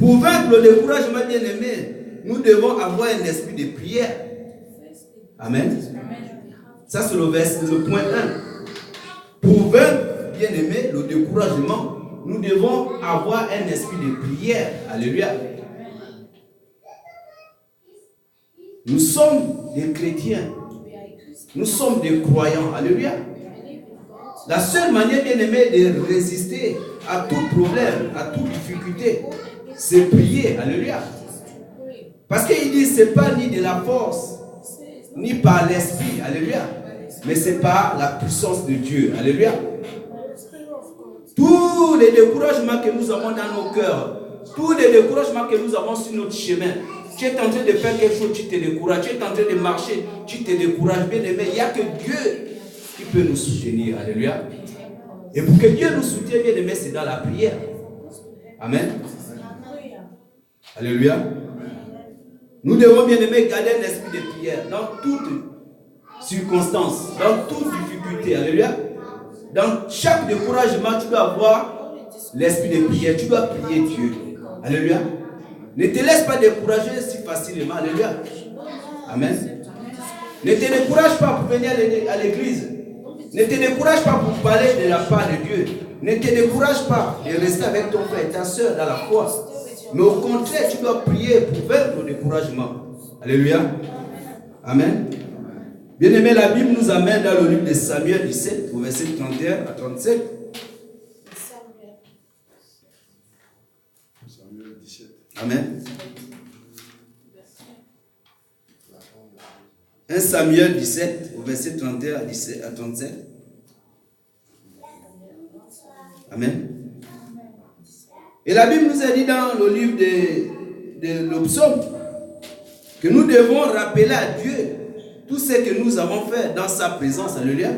Pour vaincre le découragement, bien aimé, nous devons avoir un esprit de prière. Amen. Ça, c'est le point 1. Pour vaincre, bien aimé, le découragement, nous devons avoir un esprit de prière. Alléluia. Nous sommes des chrétiens. Nous sommes des croyants. Alléluia. La seule manière, bien aimé, de résister à tout problème, à toute difficulté, c'est prier. Alléluia. Parce qu'il dit, ce n'est pas ni de la force, ni par l'esprit. Alléluia. Mais c'est par la puissance de Dieu. Alléluia. Tous les découragements que nous avons dans nos cœurs, tous les découragements que nous avons sur notre chemin, tu es en train de faire quelque chose, tu te décourages. Tu es en train de marcher, tu te décourages. Bien aimé, il n'y a que Dieu qui peut nous soutenir. Alléluia. Et pour que Dieu nous soutienne, bien aimé, c'est dans la prière. Amen. Alléluia. Nous devons, bien aimé, garder un esprit de prière dans toutes circonstances, dans toute difficulté. Alléluia. Dans chaque découragement, tu dois avoir l'esprit de prière. Tu dois prier Dieu. Alléluia. Ne te laisse pas décourager si facilement. Alléluia. Amen. Ne te décourage pas pour venir à l'église. Ne te décourage pas pour parler de la part de Dieu. Ne te décourage pas de rester avec ton frère et ta soeur dans la foi. Mais au contraire, tu dois prier pour vaincre le découragement. Alléluia. Amen. Bien aimé, la Bible nous amène dans le livre de Samuel 17, au verset 31 à 37. Samuel 17. Amen. 1 Samuel 17, au verset 31 à 37. Amen. Et la Bible nous a dit dans le livre de psaume que nous devons rappeler à Dieu tout ce que nous avons fait dans sa présence. Alléluia.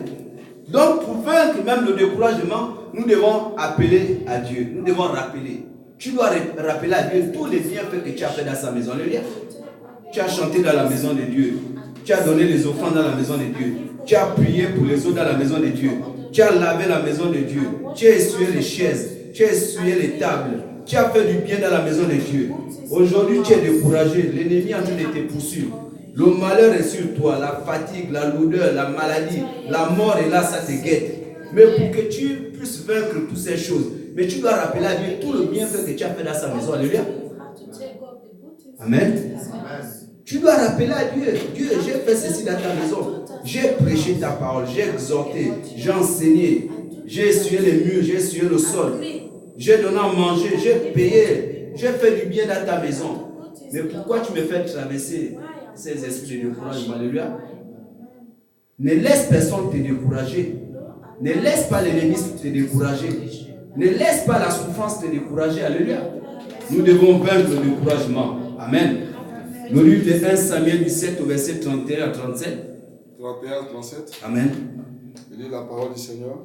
Donc, pour vaincre même le découragement, nous devons appeler à Dieu. Nous devons rappeler. Tu dois rappeler à Dieu tous les bienfaits que tu as fait dans sa maison. Alléluia. Tu as chanté dans la maison de Dieu. Tu as donné les offrandes dans la maison de Dieu. Tu as prié pour les autres dans la maison de Dieu. Tu as lavé la maison de Dieu. Tu as essuyé les chaises. Tu as essuyé les tables. Tu as fait du bien dans la maison de Dieu. Aujourd'hui, tu es découragé. L'ennemi est en train de te poursuivre. Le malheur est sur toi. La fatigue, la lourdeur, la maladie, la mort est là, ça te guette. Mais pour que tu puisses vaincre toutes ces choses, mais tu dois rappeler à Dieu tout le bienfait que tu as fait dans sa maison. Alléluia. Amen. Tu dois rappeler à Dieu. Dieu, j'ai fait ceci dans ta maison. J'ai prêché ta parole. J'ai exhorté. J'ai enseigné. J'ai essuyé les murs. J'ai essuyé le sol. J'ai donné à manger. J'ai payé. J'ai fait du bien dans ta maison. Mais pourquoi tu me fais traverser ces esprits de découragement? Alléluia. Ne laisse personne te décourager. Ne laisse pas l'ennemi te décourager. Ne laisse pas la souffrance te décourager. Alléluia. Nous devons vaincre le découragement. Amen. Le livre de 1 Samuel 17 au verset 31 à 37. 31 à 37. Amen. Je lis la parole du Seigneur.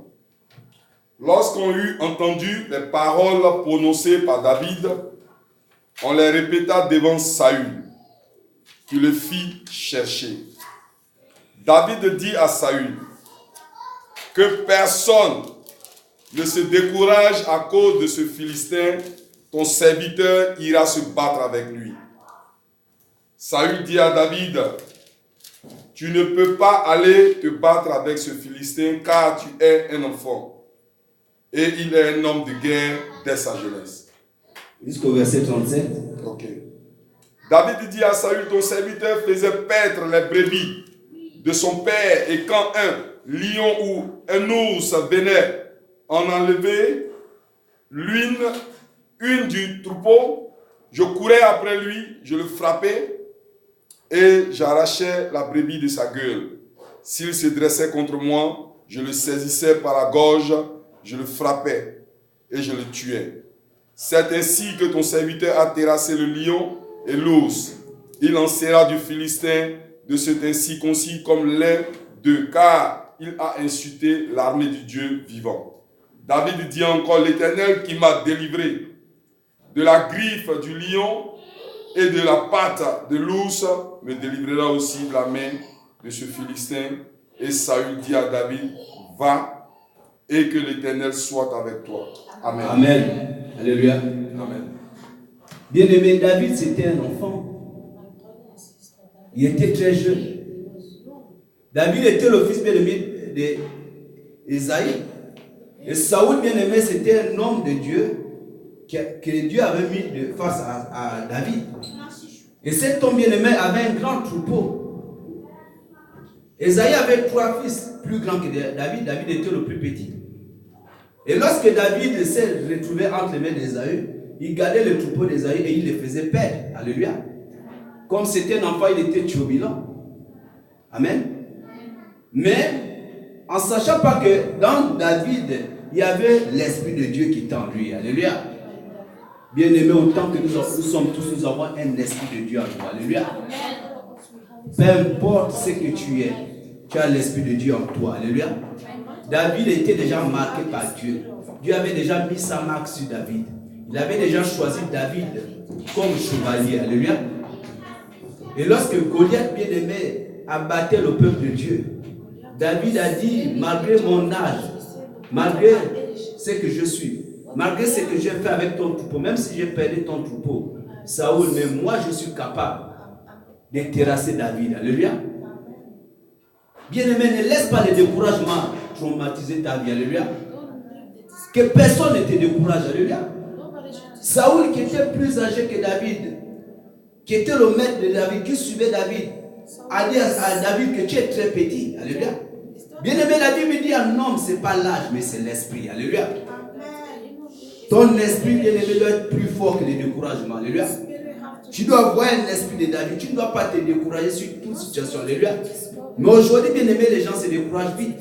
Lorsqu'on eut entendu les paroles prononcées par David, on les répéta devant Saül, qui le fit chercher. David dit à Saül que personne ne se décourage à cause de ce Philistin, ton serviteur ira se battre avec lui. Saül dit à David, tu ne peux pas aller te battre avec ce Philistin car tu es un enfant et il est un homme de guerre dès sa jeunesse. Jusqu'au verset 37. Ok. David dit à Saül, ton serviteur faisait paître les brebis de son père et quand un lion ou un ours venait en enlever une du troupeau, je courais après lui, je le frappais et j'arrachais la brebis de sa gueule. S'il se dressait contre moi, je le saisissais par la gorge, je le frappais et je le tuais. C'est ainsi que ton serviteur a terrassé le lion et l'ours. Il en sera du Philistin de cet incirconcis comme l'un d'eux, car il a insulté l'armée du Dieu vivant. David dit encore, l'Éternel qui m'a délivré de la griffe du lion et de la patte de l'ours me délivrera aussi de la main de ce Philistin. Et Saül dit à David, va et que l'Éternel soit avec toi. Amen. Amen. Alléluia. Amen. Bien-aimé, David, c'était un enfant. Il était très jeune. David était le fils bien-aimé d'Ésaïe. Et Saoul, bien-aimé, c'était un homme de Dieu que Dieu avait mis face à David. Et cet homme bien-aimé avait un grand troupeau. Ésaïe avait 3 fils plus grands que David. David était le plus petit. Et lorsque David s'est retrouvé entre les mains d'Ésaü, il gardait le troupeau d'Ésaü et il les faisait perdre. Alléluia. Comme c'était un enfant, il était turbulent. Amen. Mais, en ne sachant pas que dans David, il y avait l'Esprit de Dieu qui était en lui. Alléluia. Bien-aimé, autant que nous sommes tous, nous avons un Esprit de Dieu en nous. Alléluia. Peu importe ce que tu es, tu as l'Esprit de Dieu en toi. Alléluia. David était déjà marqué par Dieu. Dieu avait déjà mis sa marque sur David. Il avait déjà choisi David comme chevalier. Alléluia. Et lorsque Goliath, bien-aimé, abattait le peuple de Dieu, David a dit, malgré mon âge, malgré ce que je suis, malgré ce que j'ai fait avec ton troupeau, même si j'ai perdu ton troupeau, Saoul, mais moi je suis capable de terrasser David. Alléluia. Bien-aimé, ne laisse pas les découragements traumatiser ta vie. Alléluia. Que personne ne te décourage. Alléluia. Saoul, qui était plus âgé que David, qui était le maître de David, qui suivait David, a dit à David que tu es très petit. Alléluia. Bien-aimé, la Bible dit un homme, ce n'est pas l'âge, mais c'est l'esprit. Alléluia. Ton esprit, bien-aimé, doit être plus fort que les découragements. Alléluia. Tu dois avoir un esprit de David. Tu ne dois pas te décourager sur toute situation. Alléluia. Mais aujourd'hui, bien-aimé, les gens se découragent vite.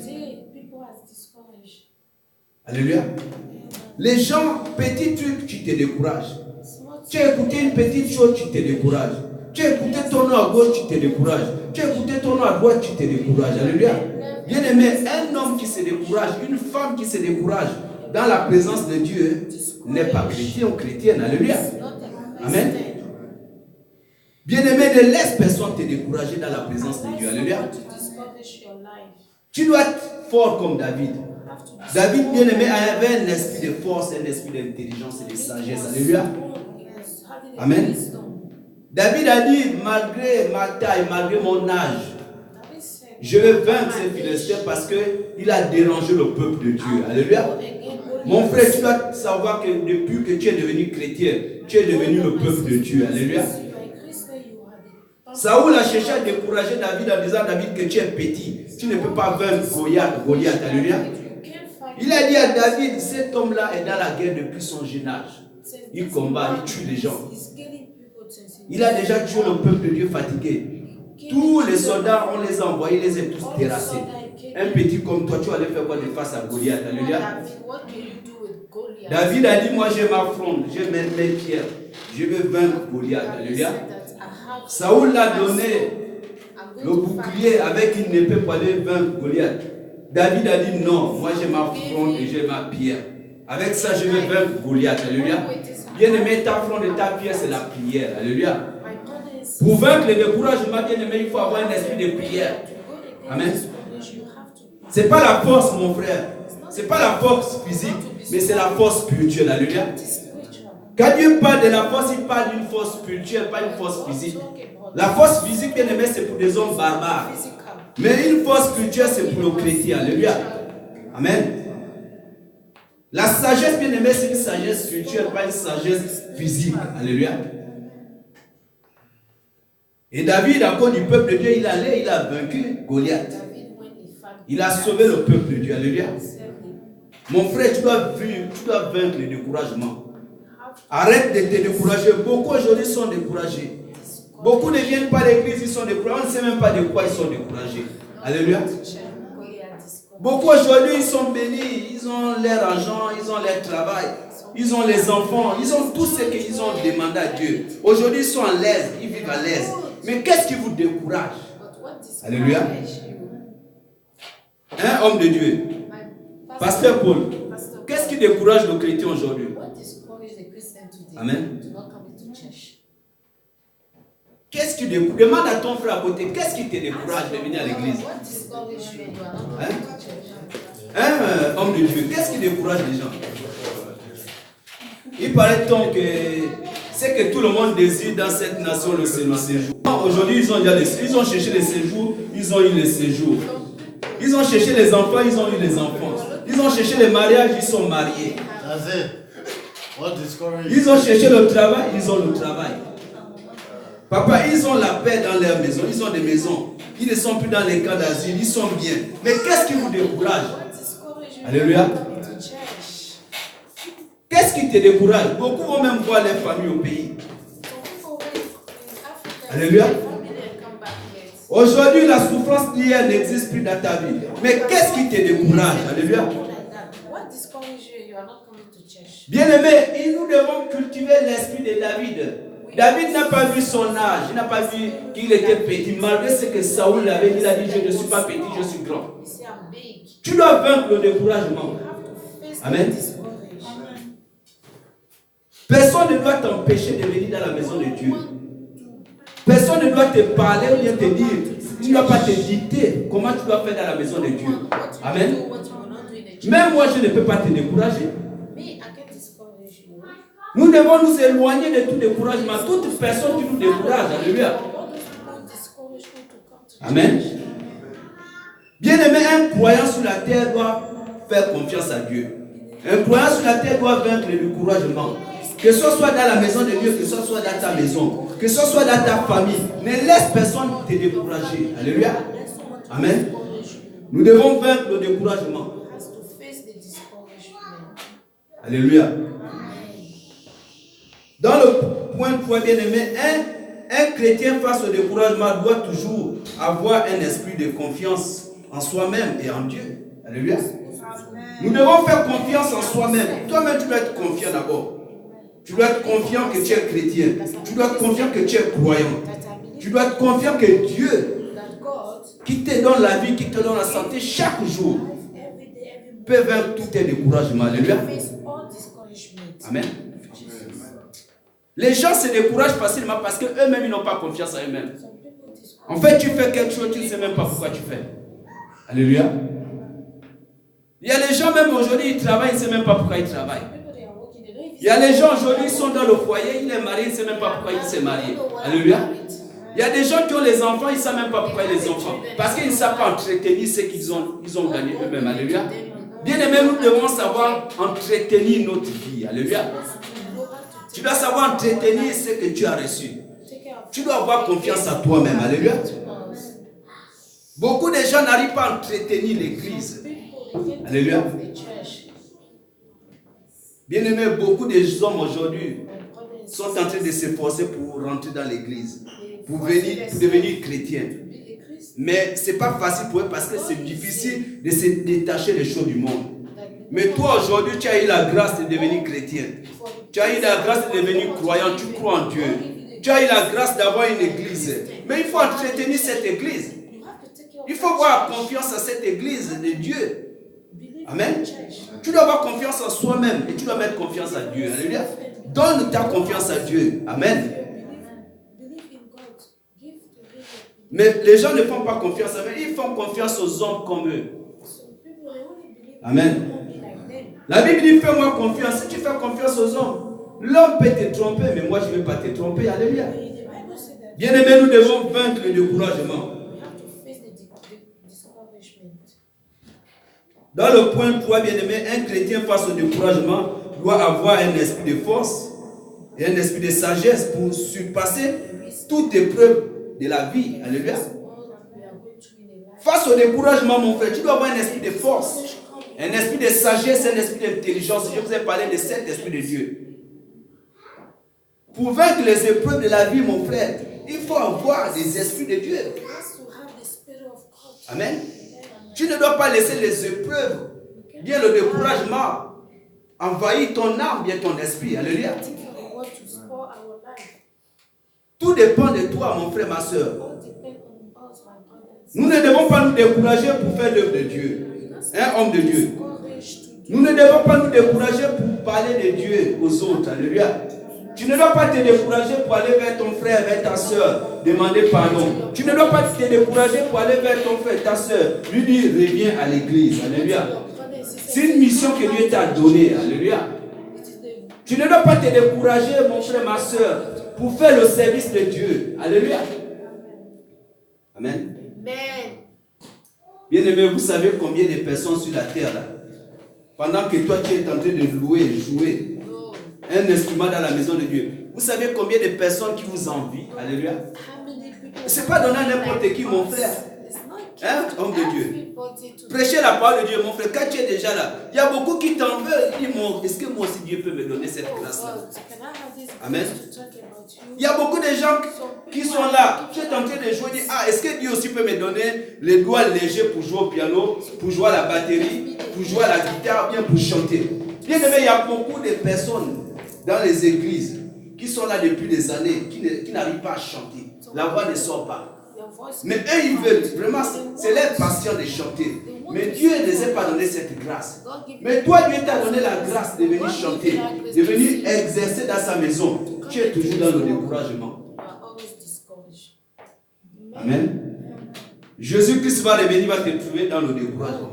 Alléluia. Les gens, petits trucs, tu te décourages. Tu as écouté une petite chose, tu te décourages. Tu as écouté ton nom à gauche, tu te décourages. Tu as écouté ton nom à droite, tu te décourages. Alléluia. Bien-aimé, un homme qui se décourage, une femme qui se décourage dans la présence de Dieu n'est pas chrétien ou chrétienne. Alléluia. Amen. Bien-aimé, ne laisse personne te décourager dans la présence de Dieu. Alléluia. Tu dois être fort comme David. David, bien-aimé, avait un esprit de force, un esprit d'intelligence et de sagesse. Alléluia. Amen. David a dit, malgré ma taille, malgré mon âge, je vais vaincre ces Philistins parce qu'il a dérangé le peuple de Dieu. Alléluia. Mon frère, tu dois savoir que depuis que tu es devenu chrétien, tu es devenu le peuple de Dieu. Alléluia. Saoul a cherché à décourager David en disant, David, que tu es petit. Tu ne peux pas vaincre Goliath. Alléluia. Il a dit à David, cet homme-là est dans la guerre depuis son jeune âge. Il combat, il tue les gens. Il a déjà tué le peuple de Dieu fatigué. Tous les soldats, on les a envoyés, les a tous terrassés. Un petit comme toi, tu allais faire quoi de face à Goliath? Alléluia. David a dit, moi j'ai ma fronde, j'ai mes pierres. Je vais vaincre Goliath. Alléluia. Saoul l'a donné le bouclier avec une épée pour aller vaincre Goliath. David a dit non, moi j'ai ma fronde et j'ai ma pierre. Avec ça, je vais vaincre Goliath. Alléluia. Bien-aimé, ta fronde et ta pierre, c'est la prière. Alléluia. Pour vaincre les découragements, bien-aimé, il faut avoir un esprit de prière. Amen. Ce n'est pas la force, mon frère. Ce n'est pas la force physique, mais c'est la force spirituelle. Alléluia. Quand Dieu parle de la force, il parle d'une force spirituelle, pas une force physique. La force physique, bien aimé, c'est pour des hommes barbares. Mais une force spirituelle, c'est pour le chrétien. Alléluia. Amen. La sagesse, bien aimé, c'est une sagesse spirituelle, pas une sagesse physique. Alléluia. Et David, à cause du peuple de Dieu, il a vaincu Goliath. Il a sauvé le peuple de Dieu. Alléluia. Mon frère, tu dois vaincre le découragement. Arrête de te décourager. Beaucoup aujourd'hui sont découragés. Beaucoup ne viennent pas à l'église, ils sont découragés. On ne sait même pas de quoi ils sont découragés. Alléluia. Beaucoup aujourd'hui, ils sont bénis. Ils ont leur argent, ils ont leur travail. Ils ont les enfants. Ils ont tout ce qu'ils ont demandé à Dieu. Aujourd'hui, ils sont à l'aise. Ils vivent à l'aise. Mais qu'est-ce qui vous décourage? Alléluia. Un homme de Dieu. Pasteur Paul. Qu'est-ce qui décourage le chrétien aujourd'hui? Amen. Qu'est-ce qui décourage? Demande à ton frère à côté, qu'est-ce qui te décourage de venir à l'église? Un homme de Dieu, qu'est-ce qui décourage les gens? Il paraît donc que c'est que tout le monde désire dans cette nation le séjour. Aujourd'hui, ils ont cherché les séjours, ils ont eu les séjours. Ils ont cherché les enfants, ils ont eu les enfants. Ils ont cherché les mariages, ils sont mariés. Ils ont cherché le travail, ils ont le travail. Papa, ils ont la paix dans leur maison, ils ont des maisons. Ils ne sont plus dans les camps d'asile, ils sont bien. Mais qu'est-ce qui vous décourage? Alléluia. Qu'est-ce qui te décourage? Beaucoup vont même voir les familles au pays. Alléluia. Aujourd'hui, la souffrance d'hier n'existe plus dans ta vie. Mais qu'est-ce qui te décourage? Alléluia. Bien-aimé, nous devons cultiver l'esprit de David. David n'a pas vu son âge, il n'a pas vu qu'il était petit. Malgré ce que Saoul avait dit, il a dit, je ne suis pas petit, je suis grand. Tu dois vaincre le découragement. Amen. Personne ne doit t'empêcher de venir dans la maison de Dieu. Personne ne doit te parler ou bien te dire, tu ne dois pas te dicter comment tu dois faire dans la maison de Dieu. Amen. Même moi, je ne peux pas te décourager. Nous devons nous éloigner de tout découragement. Toute personne qui nous décourage. Alléluia. Amen. Bien-aimé, un croyant sur la terre doit faire confiance à Dieu. Un croyant sur la terre doit vaincre le découragement. Que ce soit dans la maison de Dieu, que ce soit dans ta maison, que ce soit dans ta famille. Ne laisse personne te décourager. Alléluia. Amen. Nous devons vaincre le découragement. Alléluia. Dans le point 3, bien-aimé, un chrétien face au découragement doit toujours avoir un esprit de confiance en soi-même et en Dieu. Alléluia. Nous devons faire confiance en soi-même. Toi-même, tu dois être confiant d'abord. Tu dois être confiant que tu es chrétien. Tu dois être confiant que tu es croyant. Tu dois être confiant que Dieu, qui te donne la vie, qui te donne la santé chaque jour, peut vaincre tous tes découragements. Alléluia. Amen. Les gens se découragent facilement parce qu'eux-mêmes, ils n'ont pas confiance en eux-mêmes. En fait, tu fais quelque chose, tu ne sais même pas pourquoi tu fais. Alléluia. Il y a des gens, même aujourd'hui, ils travaillent, ils ne savent même pas pourquoi ils travaillent. Il y a des gens aujourd'hui, ils sont dans le foyer, il est marié, il ne sait même pas pourquoi il s'est marié. Alléluia. Il y a des gens qui ont les enfants, ils ne savent même pas pourquoi ils ont les enfants. Parce qu'ils ne savent pas entretenir ce qu'ils ont gagné eux-mêmes. Alléluia. Bien aimé, nous devons savoir entretenir notre vie. Alléluia. Tu dois savoir entretenir ce que tu as reçu. Tu dois avoir confiance en toi-même. Alléluia. Beaucoup de gens n'arrivent pas à entretenir l'église. Alléluia. Bien aimé, beaucoup de hommes aujourd'hui sont en train de s'efforcer pour rentrer dans l'église, pour devenir chrétiens. Mais ce n'est pas facile pour eux parce que c'est difficile de se détacher des choses du monde. Mais toi aujourd'hui, tu as eu la grâce de devenir chrétien. Tu as eu la grâce de devenir croyant, tu crois en Dieu. Tu as eu la grâce d'avoir une église. Mais il faut entretenir cette église. Il faut avoir confiance en cette église de Dieu. Amen. Tu dois avoir confiance en soi-même et tu dois mettre confiance à Dieu. Alléluia. Donne ta confiance à Dieu. Amen. Mais les gens ne font pas confiance à eux, ils font confiance aux hommes comme eux. Amen. La Bible dit fais-moi confiance. Si tu fais confiance aux hommes, l'homme peut te tromper, mais moi je ne vais pas te tromper. Alléluia. Bien aimé, nous devons vaincre le découragement. Dans le point 3, bien aimé, un chrétien face au découragement doit avoir un esprit de force et un esprit de sagesse pour surpasser toute épreuve de la vie. Alléluia. Face au découragement, mon frère, tu dois avoir un esprit de force, un esprit de sagesse, un esprit d'intelligence. Je vous ai parlé de cet esprit de Dieu. Pour vaincre les épreuves de la vie, mon frère, il faut avoir des esprits de Dieu. Amen. Tu ne dois pas laisser les épreuves, bien le découragement, envahir ton âme, bien ton esprit. Alléluia. Tout dépend de toi, mon frère, ma soeur. Nous ne devons pas nous décourager pour faire l'œuvre de Dieu. Un homme de Dieu. Nous ne devons pas nous décourager pour parler de Dieu aux autres. Alléluia. Tu ne dois pas te décourager pour aller vers ton frère, vers ta soeur, demander pardon. Tu ne dois pas te décourager pour aller vers ton frère, ta soeur, lui dire reviens à l'église. Alléluia. C'est une mission que Dieu t'a donnée. Alléluia. Tu ne dois pas te décourager, mon frère, ma soeur, pour faire le service de Dieu. Alléluia. Amen. Bien-aimé, vous savez combien de personnes sur la terre, là, pendant que toi tu es en train de jouer un instrument dans la maison de Dieu, vous savez combien de personnes qui vous envient. Alléluia. Ce n'est pas donné à n'importe qui, mon frère. Hein, homme de Dieu. Prêcher la parole de Dieu, mon frère. Quand tu es déjà là, il y a beaucoup qui t'en veulent. Ils disent, est-ce que moi aussi Dieu peut me donner cette grâce-là? Amen. Il y a beaucoup de gens qui sont là. Tu es en train de jouer. Dis, est-ce que Dieu aussi peut me donner les doigts légers pour jouer au piano, pour jouer à la batterie, pour jouer à la guitare, bien pour chanter? Bien aimé, il y a beaucoup de personnes dans les églises qui sont là depuis des années, qui n'arrivent pas à chanter. La voix ne sort pas. Mais eux, ils veulent vraiment, c'est leur passion de chanter. Mais Dieu ne les a pas donné cette grâce. Mais toi, Dieu t'a donné la grâce de venir chanter, de venir exercer dans sa maison. Tu es toujours dans le découragement. Amen. Jésus-Christ va revenir, va te trouver dans le découragement.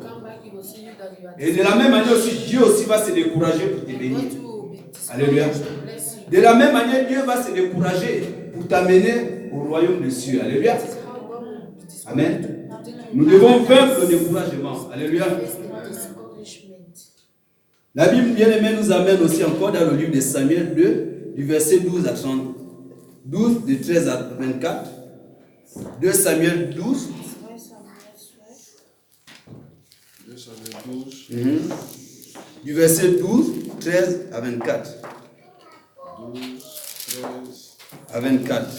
Et de la même manière aussi, Dieu aussi va se décourager pour te bénir. Alléluia. De la même manière, Dieu va se décourager pour t'amener au royaume des cieux. Alléluia. Amen. Nous devons vaincre le découragement. Alléluia. La Bible bien-aimée nous amène aussi encore dans le livre de Samuel 2, du verset 12 à 30. 12, de 13 à 24. 2 Samuel 12. 2 Samuel 12. Du verset 12, 13 à 24. 12, 13 à 24.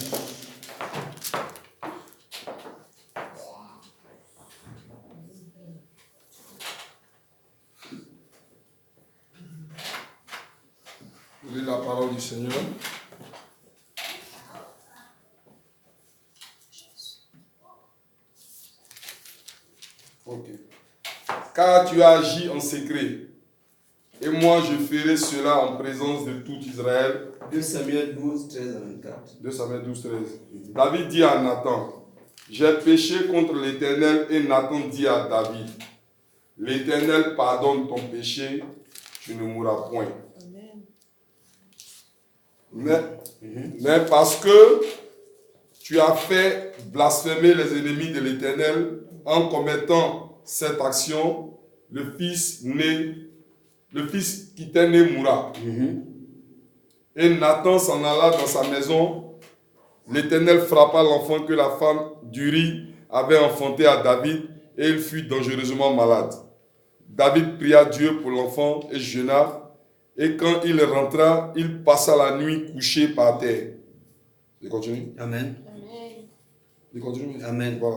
Vous lisez la parole du Seigneur. Ok. Car tu as agi en secret, et moi je ferai cela en présence de tout Israël. 2 Samuel 12, 13 à 24. 2 Samuel 12, 13. David dit à Nathan, j'ai péché contre l'Éternel, et Nathan dit à David, l'Éternel pardonne ton péché, tu ne mourras point. Mais parce que tu as fait blasphémer les ennemis de l'Éternel en commettant cette action, le fils qui t'est né mourra. Et Nathan s'en alla dans sa maison. L'Éternel frappa l'enfant que la femme d'Uri avait enfanté à David, et il fut dangereusement malade. David pria Dieu pour l'enfant et jeûna. Et quand il rentra, il passa la nuit couché par terre. Il continue. Amen. Il continue. Amen. Voilà.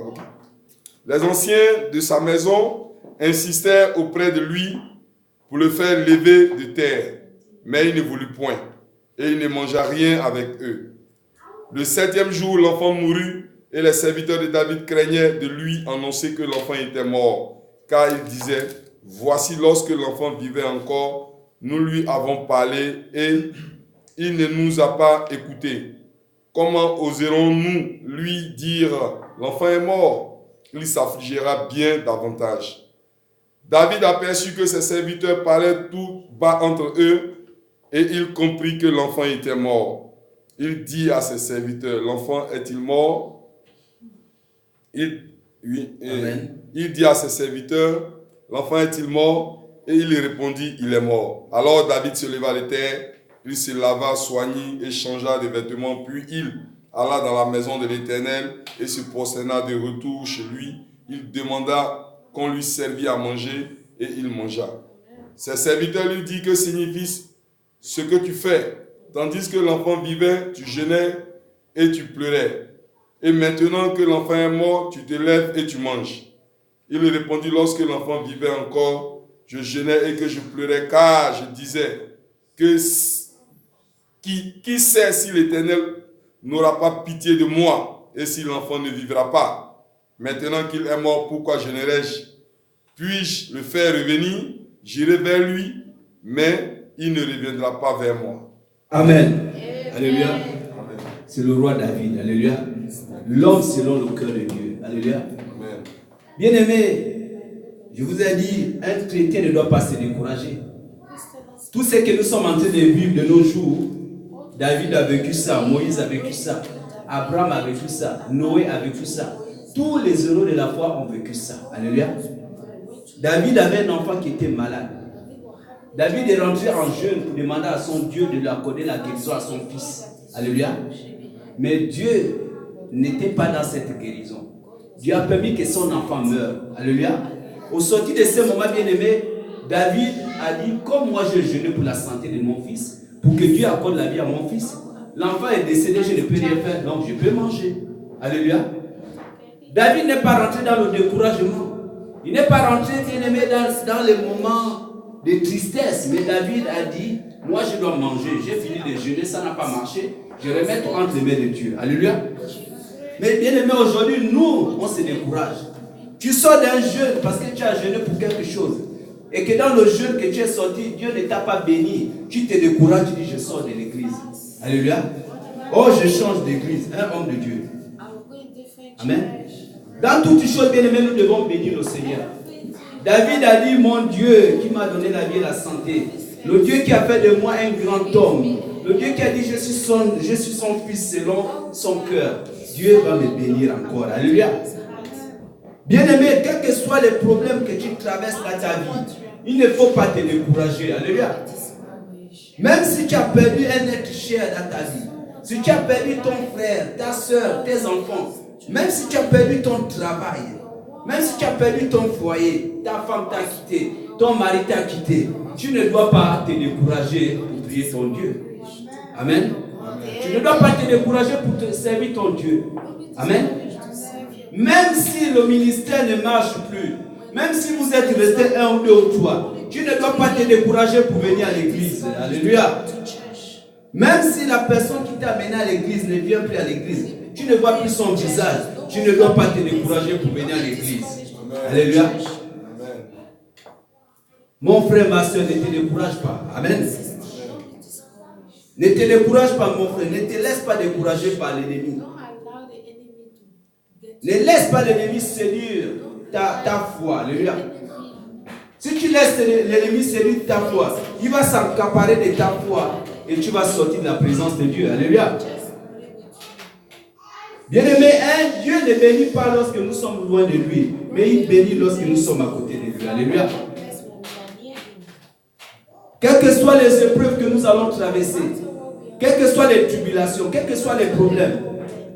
Les anciens de sa maison insistèrent auprès de lui pour le faire lever de terre. Mais il ne voulut point. Et il ne mangea rien avec eux. Le 7e jour, l'enfant mourut. Et les serviteurs de David craignaient de lui annoncer que l'enfant était mort. Car ils disaient, voici lorsque l'enfant vivait encore, nous lui avons parlé et il ne nous a pas écoutés. Comment oserons-nous lui dire, l'enfant est mort? Il s'affligera bien davantage. David aperçut que ses serviteurs parlaient tout bas entre eux et il comprit que l'enfant était mort. Il dit à ses serviteurs, l'enfant est-il mort? Il dit à ses serviteurs, l'enfant est-il mort? Et il lui répondit, il est mort. Alors David se leva de terre, il se lava, soignit et changea de vêtements. Puis il alla dans la maison de l'Éternel et se prosterna de retour chez lui. Il demanda qu'on lui servît à manger et il mangea. Ses serviteurs lui dirent, que signifie ce que tu fais? Tandis que l'enfant vivait, tu jeûnais et tu pleurais. Et maintenant que l'enfant est mort, tu te lèves et tu manges. Il lui répondit, lorsque l'enfant vivait encore, je jeûnais et que je pleurais, car je disais que qui sait si l'Éternel n'aura pas pitié de moi et si l'enfant ne vivra pas. Maintenant qu'il est mort, pourquoi jeûnerais-je? Puis-je le faire revenir? J'irai vers lui, mais il ne reviendra pas vers moi. Amen. Alléluia. Amen. C'est le roi David. Alléluia. L'homme selon le cœur de Dieu. Alléluia. Amen. Bien-aimé, je vous ai dit, un chrétien ne doit pas se décourager. Tout ce que nous sommes en train de vivre de nos jours, David a vécu ça, Moïse a vécu ça, Abraham a vécu ça, Noé a vécu ça. Tous les héros de la foi ont vécu ça. Alléluia. David avait un enfant qui était malade. David est rentré en jeûne pour demander à son Dieu de lui accorder la guérison à son fils. Alléluia. Mais Dieu n'était pas dans cette guérison. Dieu a permis que son enfant meure. Alléluia. Au sortir de ce moment bien-aimé, David a dit, comme moi je jeûne pour la santé de mon fils, pour que Dieu accorde la vie à mon fils, l'enfant est décédé, je ne peux rien faire, donc je peux manger. Alléluia. David n'est pas rentré dans le découragement. Il n'est pas rentré, bien-aimé, dans les moments de tristesse. Mais David a dit, moi je dois manger, j'ai fini de jeûner, ça n'a pas marché, je remets tout entre les mains de Dieu. Alléluia. Mais bien-aimé, aujourd'hui, nous, on se décourage. Tu sors d'un jeûne parce que tu as jeûné pour quelque chose. Et que dans le jeûne que tu es sorti, Dieu ne t'a pas béni. Tu te décourages, tu dis, je sors de l'église. Alléluia. Oh, je change d'église. Un homme de Dieu. Amen. Dans toutes les choses, bien aimé, nous devons bénir le Seigneur. David a dit, mon Dieu qui m'a donné la vie et la santé, le Dieu qui a fait de moi un grand homme, le Dieu qui a dit, je suis son fils selon son cœur. Dieu va me bénir encore. Alléluia. Bien-aimé, quels que soient les problèmes que tu traverses dans ta vie, il ne faut pas te décourager. Alléluia. Même si tu as perdu un être cher dans ta vie, si tu as perdu ton frère, ta soeur, tes enfants, même si tu as perdu ton travail, même si tu as perdu ton foyer, ta femme t'a quitté, ton mari t'a quitté, tu ne dois pas te décourager pour prier ton Dieu. Amen. Tu ne dois pas te décourager pour te servir ton Dieu. Amen. Même si le ministère ne marche plus, même si vous êtes resté un ou deux ou trois, tu ne dois pas te décourager pour venir à l'église. Alléluia. Même si la personne qui t'a amené à l'église ne vient plus à l'église, tu ne vois plus son visage, tu ne dois pas te décourager pour venir à l'église. Alléluia. Amen. Mon frère, ma soeur, ne te décourage pas. Amen. Ne te décourage pas, mon frère. Ne te laisse pas décourager par l'ennemi. Ne laisse pas l'ennemi séduire ta foi. Alléluia. Si tu laisses l'ennemi séduire ta foi, il va s'accaparer de ta foi et tu vas sortir de la présence de Dieu. Alléluia. Bien-aimé, un Dieu ne bénit pas lorsque nous sommes loin de lui, mais il bénit lorsque nous sommes à côté de lui. Alléluia. Quelles que soient les épreuves que nous allons traverser, quelles que soient les tribulations, quels que soient les problèmes,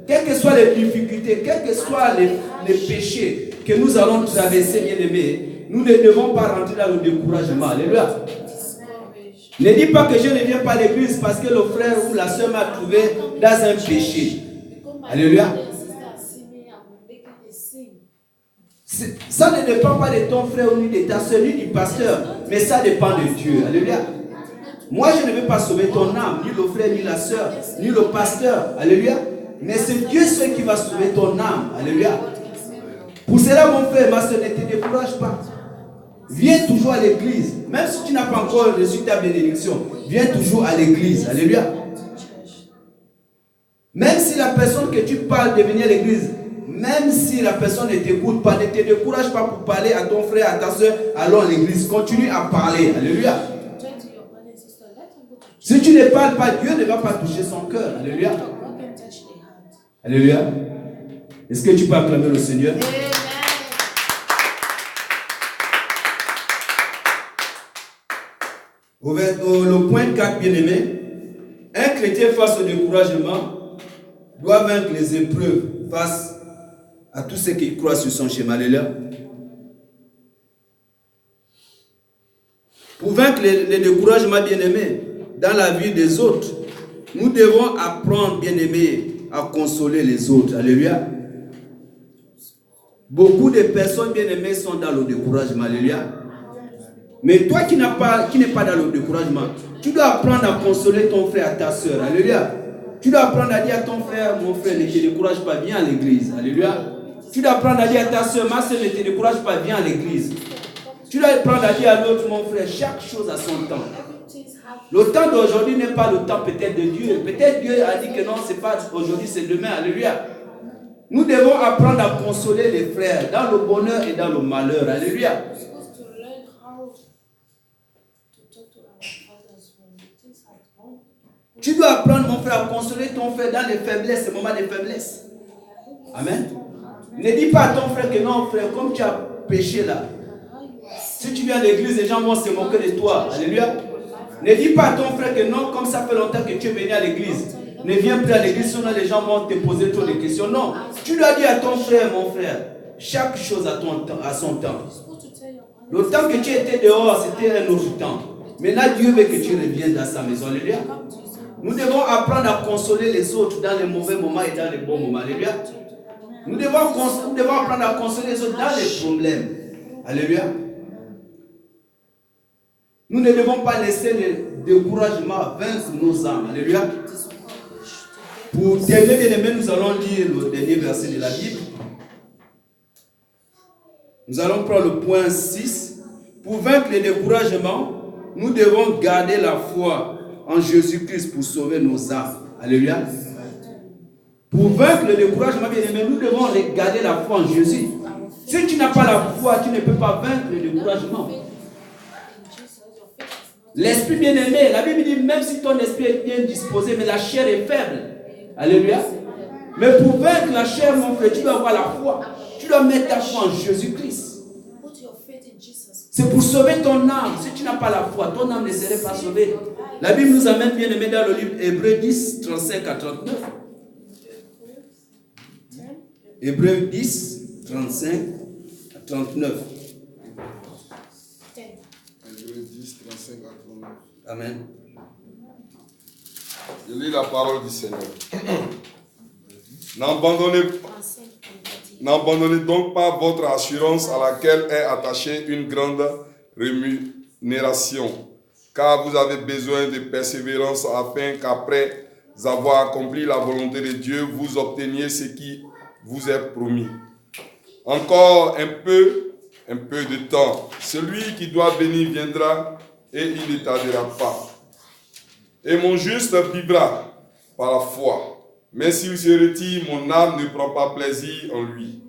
quelles que soient les difficultés, quels que soient les péchés que nous allons traverser, bien-aimés, nous ne devons pas rentrer dans le découragement. Alléluia. Ne dis pas que je ne viens pas à l'église parce que le frère ou la soeur m'a trouvé dans un péché. Alléluia. Ça ne dépend pas de ton frère ou de ta soeur, ni du pasteur, mais ça dépend de Dieu. Alléluia. Moi, je ne vais pas sauver ton âme, ni le frère, ni la soeur, ni le pasteur. Alléluia. Mais c'est Dieu seul qui va sauver ton âme. Alléluia. Pour cela, mon frère, ma soeur, ne te décourage pas. Viens toujours à l'église. Même si tu n'as pas encore reçu ta bénédiction, viens toujours à l'église. Alléluia. Même si la personne que tu parles de venir à l'église, même si la personne ne t'écoute pas, ne te décourage pas pour parler à ton frère, à ta soeur, allons à l'église. Continue à parler. Alléluia. Si tu ne parles pas, Dieu ne va pas toucher son cœur. Alléluia. Alléluia. Est-ce que tu peux acclamer le Seigneur? Le point 4, bien-aimé, un chrétien face au découragement doit vaincre les épreuves face à tout ce qu'il croit sur son chemin. Alléluia. Pour vaincre les découragements, bien-aimés, dans la vie des autres, nous devons apprendre, bien-aimés, à consoler les autres. Alléluia. Beaucoup de personnes, bien-aimées, sont dans le découragement. Alléluia. Mais toi qui n'es pas dans le découragement, tu dois apprendre à consoler ton frère, ta soeur. Alléluia. Tu dois apprendre à dire à ton frère, mon frère, ne te décourage pas, viens à l'église. Alléluia. Tu dois apprendre à dire à ta soeur, ma soeur, ne te décourage pas, viens à l'église. Tu dois apprendre à dire à l'autre, mon frère, chaque chose a son temps. Le temps d'aujourd'hui n'est pas le temps peut-être de Dieu. Peut-être Dieu a dit que non, c'est pas aujourd'hui, c'est demain. Alléluia. Nous devons apprendre à consoler les frères dans le bonheur et dans le malheur. Alléluia. Tu dois apprendre, mon frère, à consoler ton frère dans les faiblesses, ces moments de faiblesse. Amen. Ne dis pas à ton frère que non, frère, comme tu as péché là. Si tu viens à l'église, les gens vont se moquer de toi. Alléluia. Ne dis pas à ton frère que non, comme ça fait longtemps que tu es venu à l'église. Ne viens plus à l'église, sinon les gens vont te poser trop de questions. Non. Tu dois dire à ton frère, mon frère, chaque chose à son temps. Le temps que tu étais dehors, c'était un autre temps. Maintenant, Dieu veut que tu reviennes dans sa maison. Alléluia. Nous devons apprendre à consoler les autres dans les mauvais moments et dans les bons moments. Alléluia. Nous devons apprendre à consoler les autres dans les problèmes. Alléluia. Nous ne devons pas laisser le découragement vaincre nos âmes. Alléluia. Pour terminer, bien aimé, nous allons lire le dernier verset de la Bible. Nous allons prendre le point 6. Pour vaincre le découragement, nous devons garder la foi en Jésus-Christ pour sauver nos âmes. Alléluia. Pour vaincre le découragement, bien aimé, nous devons garder la foi en Jésus. Si tu n'as pas la foi, tu ne peux pas vaincre le découragement. L'esprit bien-aimé, la Bible dit, même si ton esprit est bien disposé, mais la chair est faible. Alléluia. Mais pour vaincre la chair, mon frère, tu dois avoir la foi. Tu dois mettre ta foi en Jésus-Christ. C'est pour sauver ton âme. Si tu n'as pas la foi, ton âme ne serait pas sauvée. La Bible nous amène bien aimé dans le livre Hébreux 10, 35 à 39. Hébreux 10, 35 à 39. Hébreux 10, 35 à 39. Amen. Je lis la parole du Seigneur. N'abandonnez donc pas votre assurance à laquelle est attachée une grande rémunération, car vous avez besoin de persévérance afin qu'après avoir accompli la volonté de Dieu, vous obteniez ce qui vous est promis. Encore un peu de temps. Celui qui doit venir viendra et il ne tardera pas. Et mon juste vivra par la foi. Mais s'il se retire, mon âme ne prend pas plaisir en lui.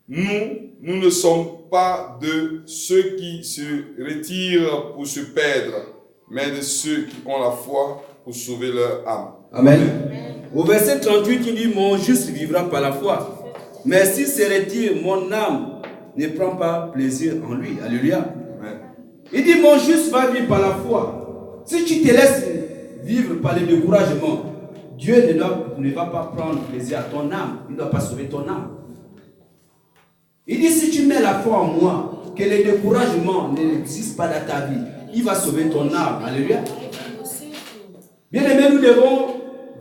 Nous ne sommes pas de ceux qui se retirent pour se perdre, mais de ceux qui ont la foi pour sauver leur âme. Amen. Au verset 38, il dit, mon juste vivra par la foi. Mais s'il se retire, mon âme ne prend pas plaisir en lui. Alléluia. Amen. Il dit, mon juste va vivre par la foi. Si tu te laisses vivre par le découragement, Dieu ne va pas prendre plaisir à ton âme. Il ne doit pas sauver ton âme. Il dit, si tu mets la foi en moi, que le découragement n'existe pas dans ta vie, il va sauver ton âme. Alléluia. Bien aimé, nous devons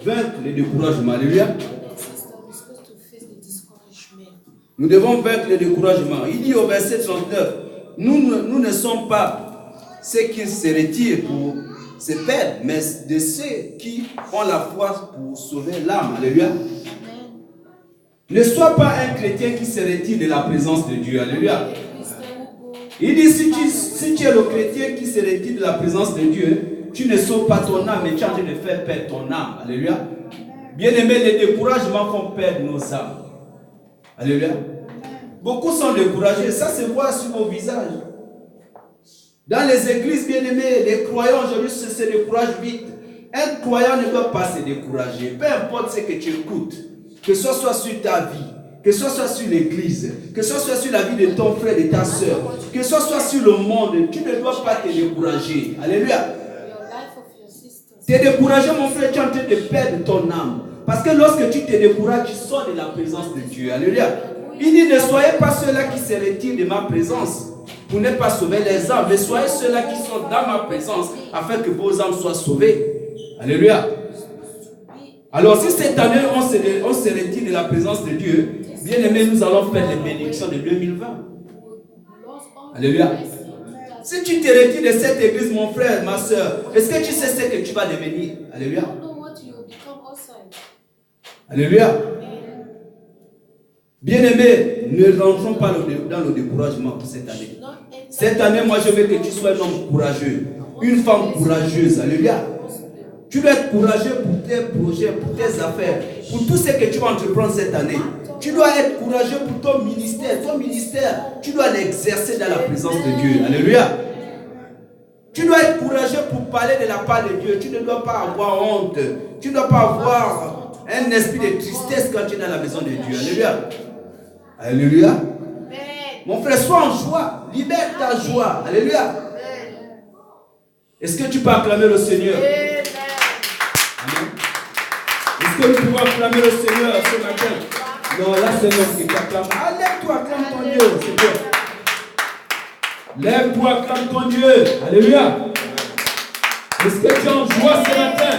vaincre le découragement. Alléluia. Nous devons vaincre le découragement. Il dit au verset 39, nous ne sommes pas ceux qui se retirent pour se perdre, mais de ceux qui ont la foi pour sauver l'âme. Alléluia. Ne sois pas un chrétien qui se retire de la présence de Dieu. Alléluia. Il dit, si tu es le chrétien qui se retire de la présence de Dieu, tu ne sauves pas ton âme, mais tu es en train de faire perdre ton âme. Alléluia. Bien aimé, les découragements font perdre nos âmes. Alléluia. Beaucoup sont découragés. Ça se voit sur vos visages. Dans les églises, bien aimés, les croyants aujourd'hui se découragent vite. Un croyant ne doit pas se décourager. Peu importe ce que tu écoutes, que ce soit sur ta vie, que ce soit sur l'église, que ce soit sur la vie de ton frère et de ta soeur, que ce soit sur le monde, tu ne dois pas te décourager. Alléluia. Te décourager, mon frère, tu es en train de perdre ton âme. Parce que lorsque tu te décourages, tu sors de la présence de Dieu. Alléluia. Il dit, ne soyez pas ceux-là qui se retirent de ma présence pour ne pas sauver les âmes, mais soyez ceux-là qui sont dans ma présence afin que vos âmes soient sauvées. Alléluia. Alors si cette année on se retire de la présence de Dieu, bien aimé, nous allons faire les bénédictions de 2020. Alléluia. Si tu te retires de cette église, mon frère, ma soeur, est-ce que tu sais ce que tu vas devenir? Alléluia. Alléluia. Bien aimé, ne rentrons pas dans le découragement pour cette année. Cette année, moi je veux que tu sois un homme courageux, une femme courageuse. Alléluia. Tu dois être courageux pour tes projets, pour tes affaires, pour tout ce que tu vas entreprendre cette année. Tu dois être courageux pour ton ministère. Ton ministère, tu dois l'exercer dans la présence de Dieu. Alléluia. Tu dois être courageux pour parler de la part de Dieu. Tu ne dois pas avoir honte. Tu ne dois pas avoir un esprit de tristesse quand tu es dans la maison de Dieu. Alléluia. Alléluia. Mon frère, sois en joie. Libère ta joie. Alléluia. Est-ce que tu peux acclamer le Seigneur? Amen. Est-ce que nous pouvons acclamer le Seigneur ce matin? Non, là c'est l'homme qui t'acclame. Ah, lève-toi, acclame ton Dieu, Seigneur. Lève-toi, acclame ton Dieu. Alléluia. Est-ce que tu es en joie ce matin?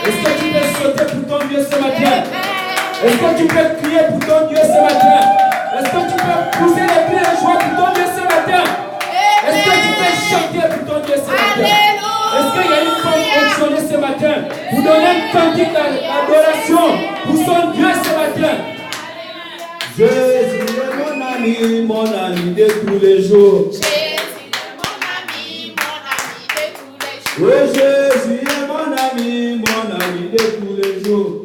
Est-ce que tu peux sauter pour ton Dieu ce matin? Est-ce que tu peux crier pour ton Dieu ce matin? Est-ce que tu peux pousser les pieds en joie pour ton Dieu ce matin? Est-ce que tu peux chanter pour ton Dieu ce matin? Est-ce qu'il y a une femme fonctionnée ce matin pour donner un cantique d'adoration pour son Dieu ce matin? Jésus est mon ami de tous les jours. Jésus est mon ami de tous les jours. Oui, Jésus est mon ami de tous les jours.